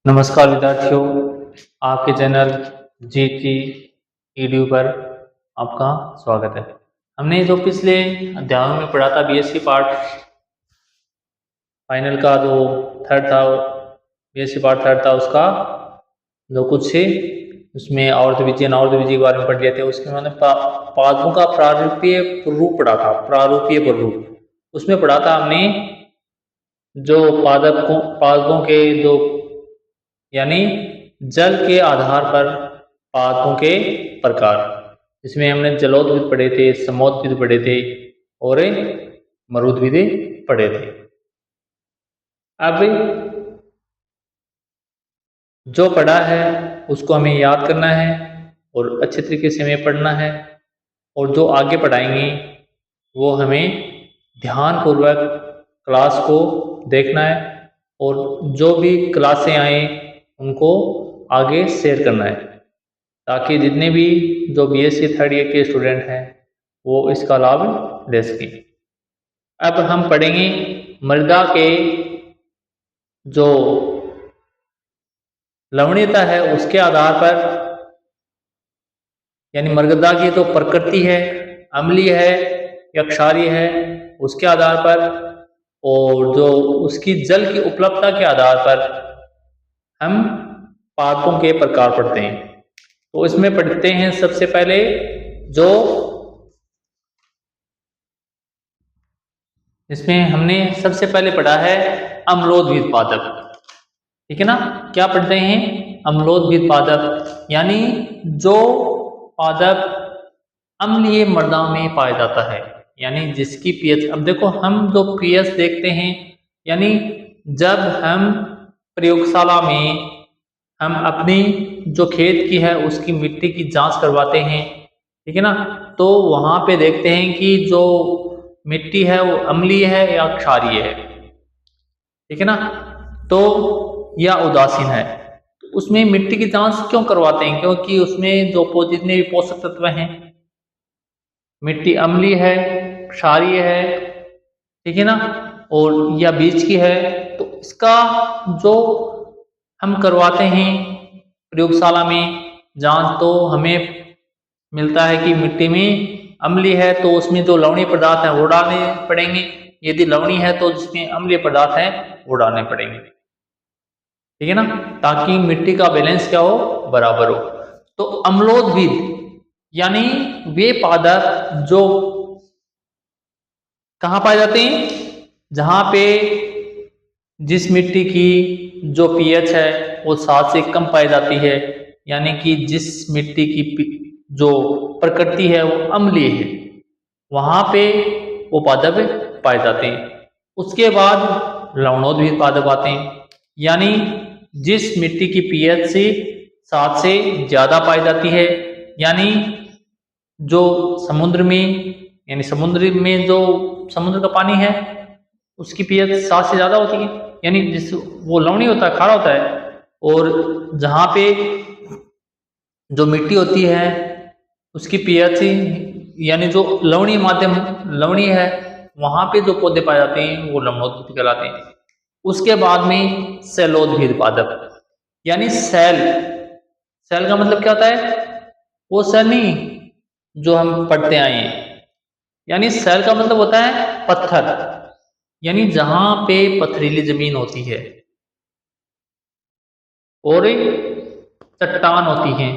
नमस्कार विद्यार्थियों, आपके चैनल जीटी ईडीयू पर आपका स्वागत है। हमने जो पिछले अध्यायों में पढ़ा था बीएससी पार्ट फाइनल का जो थर्ड था, बीएससी पार्ट थर्ड था, उसका जो कुछ से उसमें आवर्त विजय अनावर्त विजय के बारे में पढ़ लिए थे। उसमें मैंने पादपों का प्रारूपीय रूप पढ़ा था, प्रारूपीय रूप उसमें पढ़ा था हमने जो पादपों के जो यानी जल के आधार पर पादपों के प्रकार, इसमें हमने जलोद्भिद पढ़े थे, समोद्भिद पढ़े थे और मरुद्भिद पढ़े थे। अब जो पढ़ा है उसको हमें याद करना है और अच्छे तरीके से हमें पढ़ना है, और जो आगे पढ़ाएंगे वो हमें ध्यानपूर्वक क्लास को देखना है, और जो भी क्लासें आए उनको आगे शेयर करना है, ताकि जितने भी जो बीएससी थर्ड ईयर के स्टूडेंट हैं वो इसका लाभ ले सकें। अब हम पढ़ेंगे मृदा के जो लवणीयता है उसके आधार पर, यानी मृदा की जो प्रकृति है, अम्लीय है या क्षारीय है, उसके आधार पर, और जो उसकी जल की उपलब्धता के आधार पर हम पादपों के प्रकार पढ़ते हैं। तो इसमें पढ़ते हैं सबसे पहले जो इसमें हमने सबसे पहले पढ़ा है अम्लोद्भिद पादप, ठीक है ना। क्या पढ़ते हैं? अम्लोद्भिद पादप, यानी जो पादप अम्लीय मृदा में पाया जाता है, यानी जिसकी पीएच, अब देखो हम जो पीएच देखते हैं, यानी जब हम प्रयोगशाला में हम अपनी जो खेत की है उसकी मिट्टी की जांच करवाते हैं, ठीक है ना, तो वहां पे देखते हैं कि जो मिट्टी है वो अम्लीय है या क्षारीय है, ठीक है ना, तो या उदासीन है। तो उसमें मिट्टी की जांच क्यों करवाते हैं? क्योंकि उसमें जो जितने भी पोषक तत्व हैं, मिट्टी अम्लीय है, क्षारीय है, ठीक है ना, और या बीज की है, तो इसका जो हम करवाते हैं प्रयोगशाला में जांच, तो हमें मिलता है कि मिट्टी में अम्लीय है तो उसमें जो लवणीय पदार्थ है वो डालने पड़ेंगे, यदि लवणीय है तो जिसमें अम्लीय पदार्थ है वो डालने पड़ेंगे, ठीक है ना, ताकि मिट्टी का बैलेंस क्या हो, बराबर हो। तो अम्लोद्भिद यानी वे पादप जो कहाँ पाए जाते हैं? जहां पे जिस मिट्टी की जो पीएच है वो 7 से कम पाई जाती है, यानी कि जिस मिट्टी की जो प्रकृति है वो अम्लीय है, वहां पे वो पादप पाए जाते हैं। उसके बाद लवणोद्भिद पादप आते हैं, यानी जिस मिट्टी की पीएच से 7 से ज्यादा पाई जाती है, यानी जो समुद्र में, यानी समुद्र में जो समुद्र का पानी है उसकी पीएच 7 से ज्यादा होती है, यानी जिस वो लवणीय होता है, खारा होता है, और जहाँ पे जो मिट्टी होती है उसकी पीएच यानी जो लवणीय माध्यम लवणीय है, वहां पे जो पौधे पाए जाते हैं वो लवणोद्भिद कहलाते हैं। उसके बाद में सैलोद्भिद पादप, यानी सेल, सेल का मतलब क्या होता है? वो सेल नहीं जो हम पढ़ते आए हैं, यानी सेल का मतलब होता है पत्थर, यानी जहां पे पथरीली जमीन होती है और चट्टान होती हैं,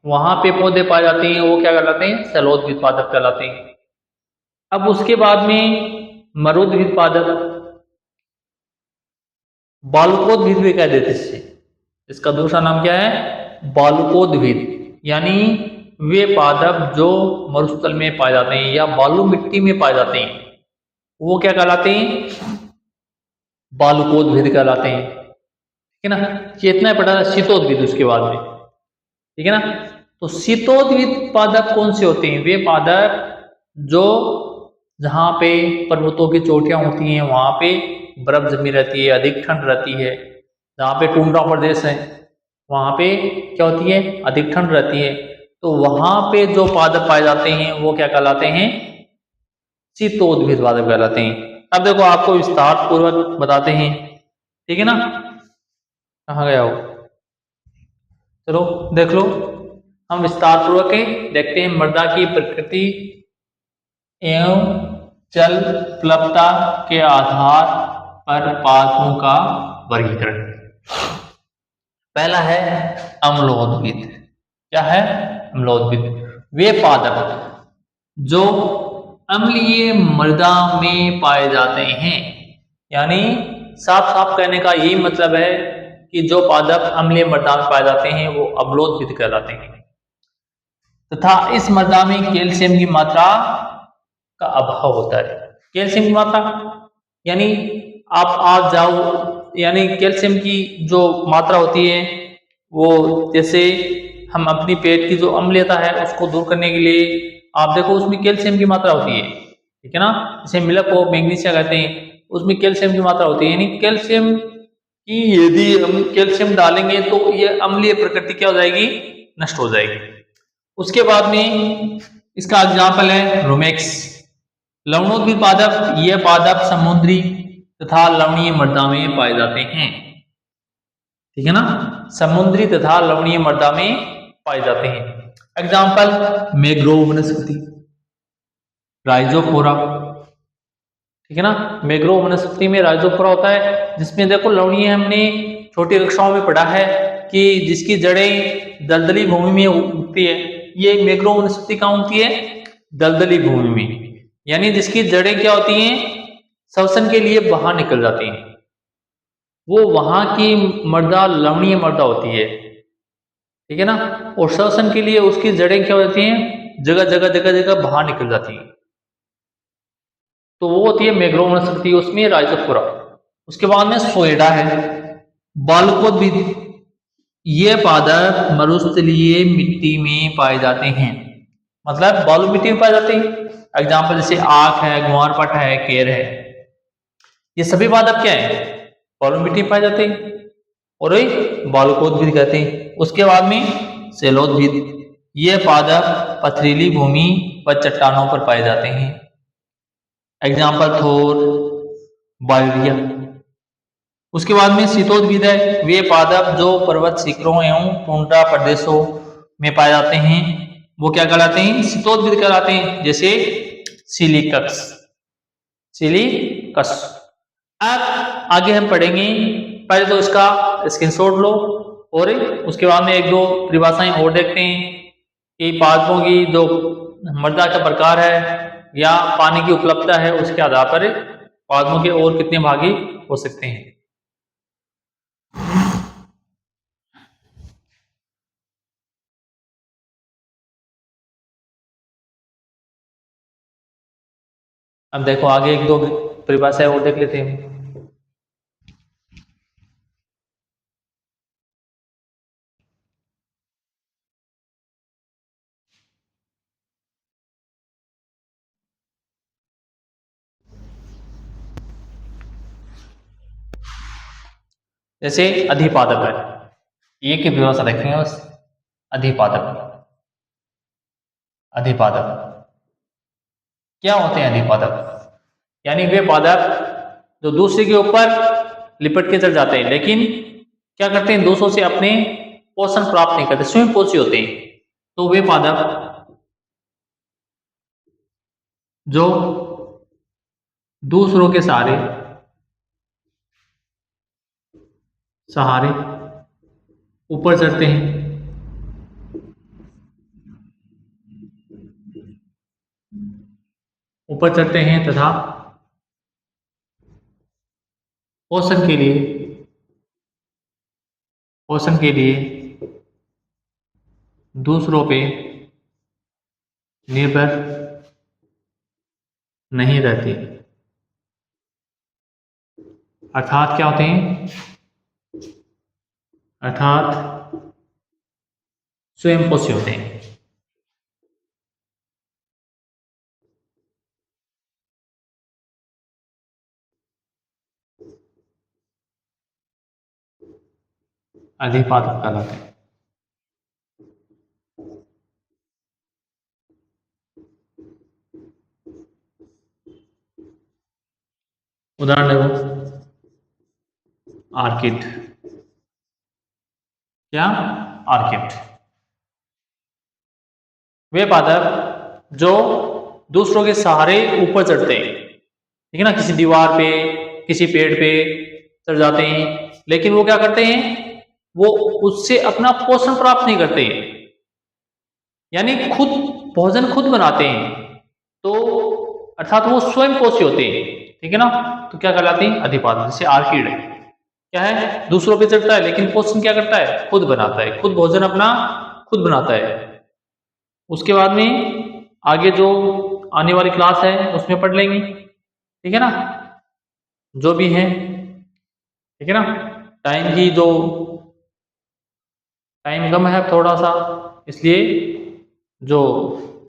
वहां पे पौधे पाए जाते हैं, वो क्या कहलाते हैं? सैलोद्भिद पादप कहलाते हैं। अब उसके बाद में मरुद्भिद पादप, बालुकोद्भिद भी कह देते इससे, इसका दूसरा नाम क्या है? बालुकोद्भिद, यानी वे पादप जो मरुस्थल में पाए जाते हैं या बालू मिट्टी में पाए जाते हैं, वो क्या कहलाते हैं? बालुकोद्भिद कहलाते हैं, ठीक है ना। चेतना पड़ा शीतोद्भिद उसके बाद में, ठीक है ना। तो शीतोद्भिद पादप कौन से होते हैं? वे पादप जो जहाँ पे पर्वतों की चोटियां होती हैं वहां पे बर्फ जमी रहती है, अधिक ठंड रहती है, जहाँ पे टुंड्रा प्रदेश है वहां पे क्या होती है? अधिक ठंड रहती है, तो वहां पे जो पादप पाए जाते हैं वो क्या कहलाते हैं? शीतोद्भिद पादप कहलाते हैं। अब देखो आपको विस्तार पूर्वक बताते हैं, ठीक है ना। कहाँ गया हो? चलो देख लो, हम विस्तार पूर्वक देखते हैं मृदा की प्रकृति एवं जल प्लवता के आधार पर पादपों का वर्गीकरण। पहला है अम्लोद्भिद। क्या है? अम्लोद्भिद। वे पादप जो अम्लीय मृदा में पाए जाते हैं, यानी साफ साफ कहने का यही मतलब है कि जो पादप अम्लीय मृदा में पाए जाते हैं वो अम्लोद्भिद कहलाते हैं, तथा इस मृदा में कैल्शियम की मात्रा का अभाव होता है। कैल्शियम की मात्रा यानी आप आज जाओ, यानी कैल्शियम की जो मात्रा होती है वो, जैसे हम अपनी पेट की जो अम्लीयता है उसको दूर करने के लिए आप देखो उसमें कैल्शियम की मात्रा होती है, ठीक है ना। जैसे मिल्क को मैग्नीशिया कहते हैं, उसमें कैल्शियम की मात्रा होती है, यानी कैल्शियम की यदि हम कैल्शियम डालेंगे तो ये अम्लीय प्रकृति क्या हो जाएगी? नष्ट हो जाएगी। उसके बाद में इसका एग्जाम्पल है रोमेक्स, लवणोद्भिद पादप। ये पादप समुद्री तथा लवणीय मृदा में पाए जाते हैं, ठीक है ना। समुद्री तथा लवणीय मृदा में पाए जाते हैं। एग्जाम्पल मैंग्रोव वनस्पति, राइजोफोरा, ठीक है ना। मैंग्रोव वनस्पति में राइजोफोरा होता है, जिसमें देखो लवणीय हमने छोटी कक्षाओं में पढ़ा है कि जिसकी जड़ें दलदली भूमि में उगती है। ये मैंग्रोव वनस्पति कहाँ उगती है? दलदली भूमि में, यानी जिसकी जड़ें क्या होती हैं? श्वसन के लिए बाहर निकल जाती हैं। वो वहां की मृदा लवणीय मृदा होती है, ठीक है ना। और श्वसन के लिए उसकी जड़ें क्या होती हैं? जगह जगह जगह जगह बाहर निकल जाती हैं, तो वो होती है मैंग्रोव वनस्पति, उसमें राइजोफोरा। उसके बाद में सोएडा है, बालकोद्भिद। ये पादप मरुस्थलीय मिट्टी में पाए जाते हैं, मतलब बालू मिट्टी में पाए जाते हैं। एग्जाम्पल जैसे आख है, ग्वारपट है, केर है, ये सभी पादप क्या है? बालू मिट्टी में पाए जाते हैं और बालकोद्भिद कहते हैं। उसके बाद में सेलोद्भिद। ये पादप पथरीली भूमि व चट्टानों पर पाए जाते हैं। एग्जाम्पल थोर, बायोरिया। उसके बाद में शीतोद्भिद है। वे पादप जो पर्वत शिखरों एवं टुंड्रा प्रदेशों में पाए जाते हैं वो क्या कहलाते हैं? शीतोद्भिद कहलाते हैं। जैसे सिलिकस, सिलिकस। अब आगे हम पढ़ेंगे, पहले तो इसका स्क्रीनशॉट लो और उसके बाद में एक दो परिभाषाएं और देखते हैं कि पादपों की जो मृदा का प्रकार है या पानी की उपलब्धता है उसके आधार पर पादपों के और कितने भागी हो सकते हैं। अब देखो आगे एक दो परिभाषाएं और देख लेते हैं। जैसे अधिपादप है, ये की परिभाषा देखेंगे बस। अधिपादप, अधिपादप क्या होते हैं? अधिपादप यानी वे पादप जो दूसरे के ऊपर लिपट के चल जाते हैं, लेकिन क्या करते हैं? दूसरों से अपने पोषण प्राप्त नहीं करते, स्वयं पोषी होते हैं। तो वे पादप जो दूसरों के सहारे सहारे ऊपर चढ़ते हैं, ऊपर चढ़ते हैं तथा पोषण के लिए, पोषण के लिए दूसरों पे निर्भर नहीं रहते। अर्थात क्या होते हैं? अर्थात स्वयं पोषी होते हैं। अधिपादप कहलाते हैं। उदाहरण देखो, आर्किड। क्या? आर्किड। वे पादप जो दूसरों के सहारे ऊपर चढ़ते हैं, ठीक है ना, किसी दीवार पे, किसी पेड़ पे चढ़ जाते हैं, लेकिन वो क्या करते हैं, वो उससे अपना पोषण प्राप्त नहीं करते हैं, यानी खुद भोजन खुद बनाते हैं, तो अर्थात वो स्वयं पोषी होते हैं, ठीक है ना। तो क्या कहलाते हैं, अधिपाद। जैसे आर्किड है, क्या है, दूसरों पे चढ़ता है लेकिन पोषण क्या करता है, खुद बनाता है, खुद भोजन अपना खुद बनाता है। उसके बाद में आगे जो आने वाली क्लास है उसमें पढ़ लेंगे, ठीक है ना, जो भी है, ठीक है ना। टाइम की जो टाइम कम है थोड़ा सा, इसलिए जो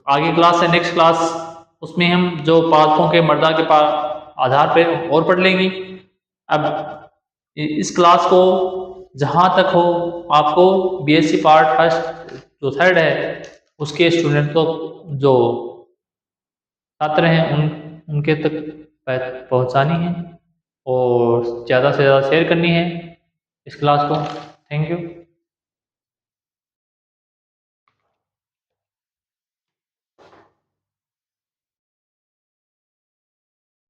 आगे क्लास है, नेक्स्ट क्लास, उसमें हम जो पादपों के मर्दा के आधार पे और पढ़ लेंगे। अब इस क्लास को जहाँ तक हो आपको बीएससी पार्ट फर्स्ट जो थर्ड है उसके स्टूडेंट को, जो छात्र हैं, उनके तक पहुँचानी है और ज़्यादा से ज़्यादा शेयर करनी है इस क्लास को। Thank you.